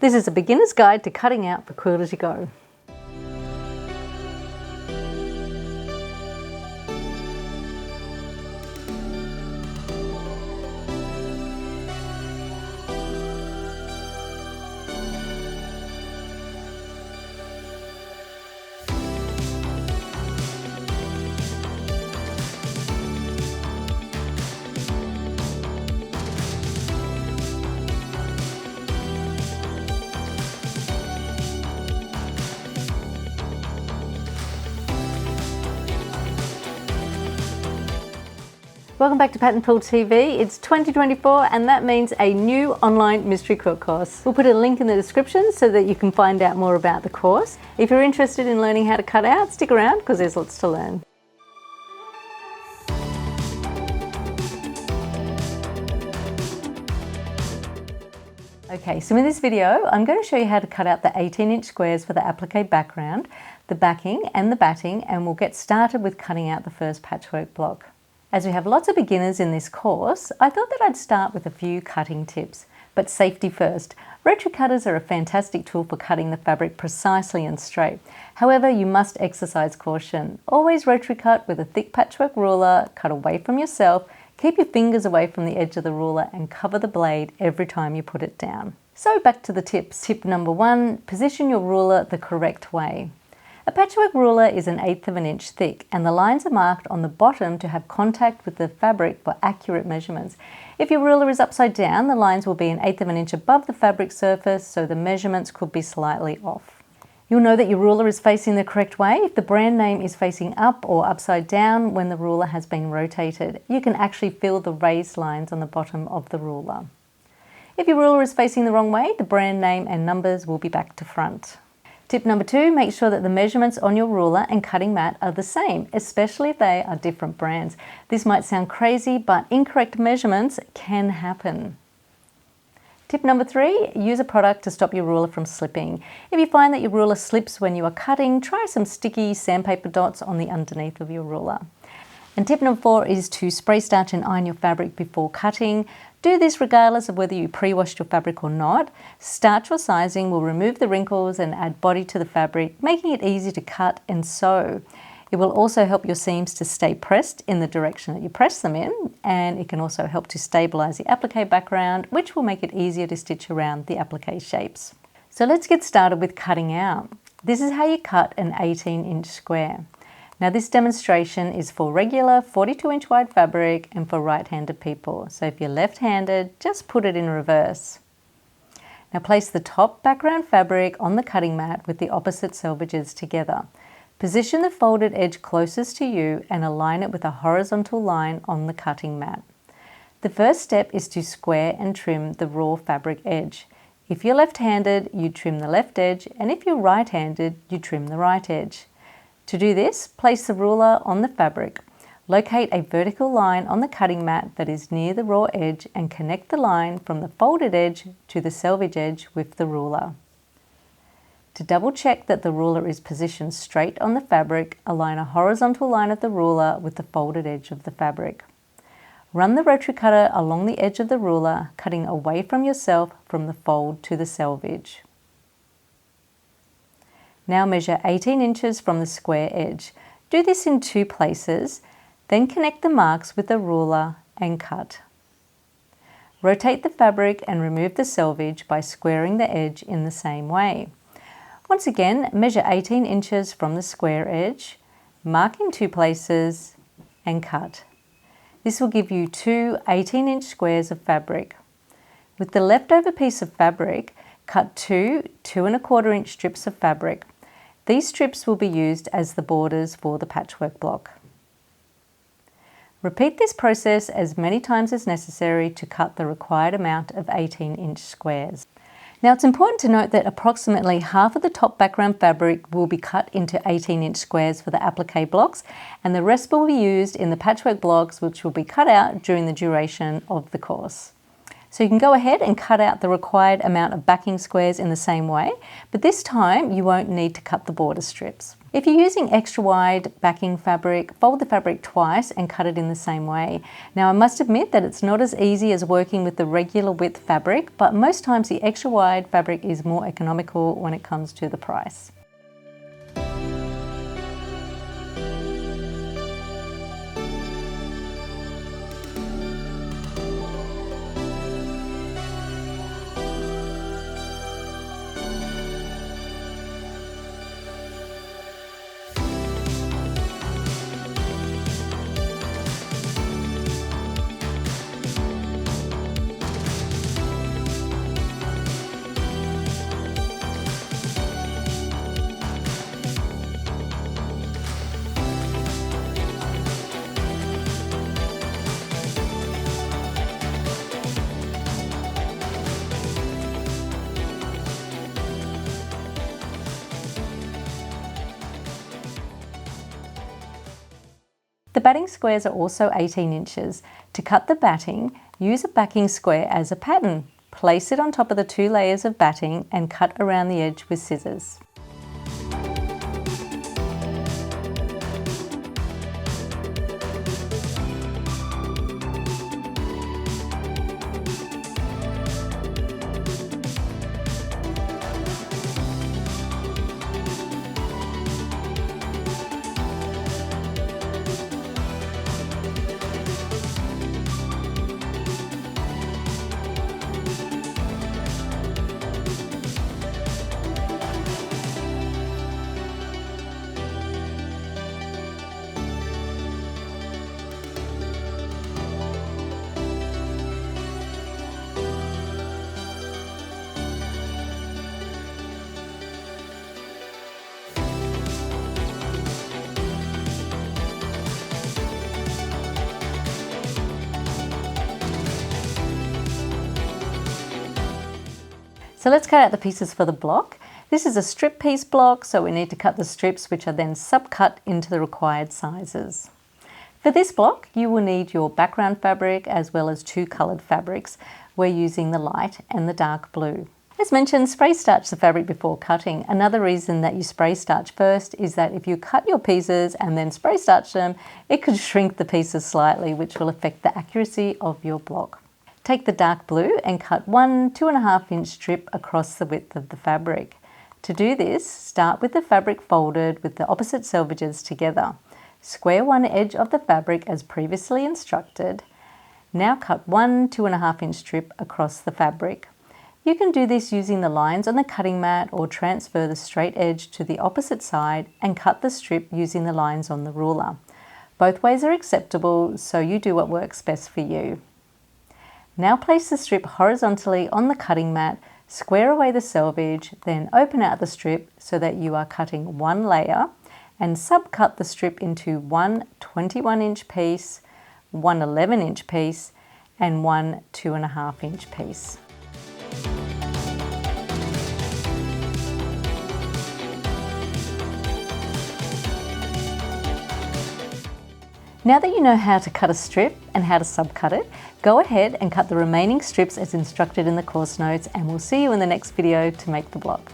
This is a beginner's guide to cutting out for quilt-as-you-go. Welcome back to Pattern Poole TV. It's 2024 and that means a new online mystery quilt course. We'll put a link in the description so that you can find out more about the course. If you're interested in learning how to cut out, stick around because there's lots to learn. Okay, so in this video, I'm going to show you how to cut out the 18-inch squares for the applique background, the backing and the batting, and we'll get started with cutting out the first patchwork block. As we have lots of beginners in this course, I thought that I'd start with a few cutting tips. But safety first. Rotary cutters are a fantastic tool for cutting the fabric precisely and straight. However, you must exercise caution. Always rotary cut with a thick patchwork ruler, cut away from yourself, keep your fingers away from the edge of the ruler and cover the blade every time you put it down. So back to the tips. Tip number 1, position your ruler the correct way. A patchwork ruler is 1/8 of an inch thick and the lines are marked on the bottom to have contact with the fabric for accurate measurements. If your ruler is upside down, the lines will be 1/8 of an inch above the fabric surface, so the measurements could be slightly off. You'll know that your ruler is facing the correct way if the brand name is facing up or upside down when the ruler has been rotated. You can actually feel the raised lines on the bottom of the ruler. If your ruler is facing the wrong way, the brand name and numbers will be back to front. Tip number 2, make sure that the measurements on your ruler and cutting mat are the same, especially if they are different brands. This might sound crazy, but incorrect measurements can happen. Tip number 3, use a product to stop your ruler from slipping. If you find that your ruler slips when you are cutting, try some sticky sandpaper dots on the underneath of your ruler. And tip number 4 is to spray starch and iron your fabric before cutting. Do this regardless of whether you pre-washed your fabric or not. Starch or sizing will remove the wrinkles and add body to the fabric, making it easy to cut and sew. It will also help your seams to stay pressed in the direction that you press them in, and it can also help to stabilize the applique background, which will make it easier to stitch around the applique shapes. So let's get started with cutting out. This is how you cut an 18-inch square. Now this demonstration is for regular 42-inch wide fabric and for right-handed people. So if you're left-handed, just put it in reverse. Now place the top background fabric on the cutting mat with the opposite selvages together. Position the folded edge closest to you and align it with a horizontal line on the cutting mat. The first step is to square and trim the raw fabric edge. If you're left-handed, you trim the left edge, and if you're right-handed, you trim the right edge. To do this, place the ruler on the fabric. Locate a vertical line on the cutting mat that is near the raw edge and connect the line from the folded edge to the selvage edge with the ruler. To double check that the ruler is positioned straight on the fabric, align a horizontal line of the ruler with the folded edge of the fabric. Run the rotary cutter along the edge of the ruler, cutting away from yourself from the fold to the selvage. Now measure 18 inches from the square edge. Do this in 2 places, then connect the marks with the ruler and cut. Rotate the fabric and remove the selvage by squaring the edge in the same way. Once again, measure 18 inches from the square edge, mark in 2 places and cut. This will give you 2 18-inch squares of fabric. With the leftover piece of fabric, cut 2 2¼ inch strips of fabric. These strips will be used as the borders for the patchwork block. Repeat this process as many times as necessary to cut the required amount of 18-inch squares. Now it's important to note that approximately half of the top background fabric will be cut into 18-inch squares for the applique blocks, and the rest will be used in the patchwork blocks, which will be cut out during the duration of the course. So you can go ahead and cut out the required amount of backing squares in the same way, but this time you won't need to cut the border strips. If you're using extra wide backing fabric, fold the fabric twice and cut it in the same way. Now I must admit that it's not as easy as working with the regular width fabric, but most times the extra wide fabric is more economical when it comes to the price. The batting squares are also 18 inches. To cut the batting, use a backing square as a pattern. Place it on top of the 2 layers of batting and cut around the edge with scissors. So let's cut out the pieces for the block. This is a strip piece block, so we need to cut the strips, which are then sub-cut into the required sizes. For this block, you will need your background fabric as well as 2 coloured fabrics. We're using the light and the dark blue. As mentioned, spray starch the fabric before cutting. Another reason that you spray starch first is that if you cut your pieces and then spray starch them, it could shrink the pieces slightly, which will affect the accuracy of your block. Take the dark blue and cut 1 2.5 inch strip across the width of the fabric. To do this, start with the fabric folded with the opposite selvages together. Square one edge of the fabric as previously instructed. Now cut 1 2.5 inch strip across the fabric. You can do this using the lines on the cutting mat or transfer the straight edge to the opposite side and cut the strip using the lines on the ruler. Both ways are acceptable, so you do what works best for you. Now place the strip horizontally on the cutting mat, square away the selvage, then open out the strip so that you are cutting one layer and sub-cut the strip into one 21 inch piece, one 11 inch piece and one 2.5 inch piece. Now that you know how to cut a strip and how to sub-cut it, go ahead and cut the remaining strips as instructed in the course notes, and we'll see you in the next video to make the block.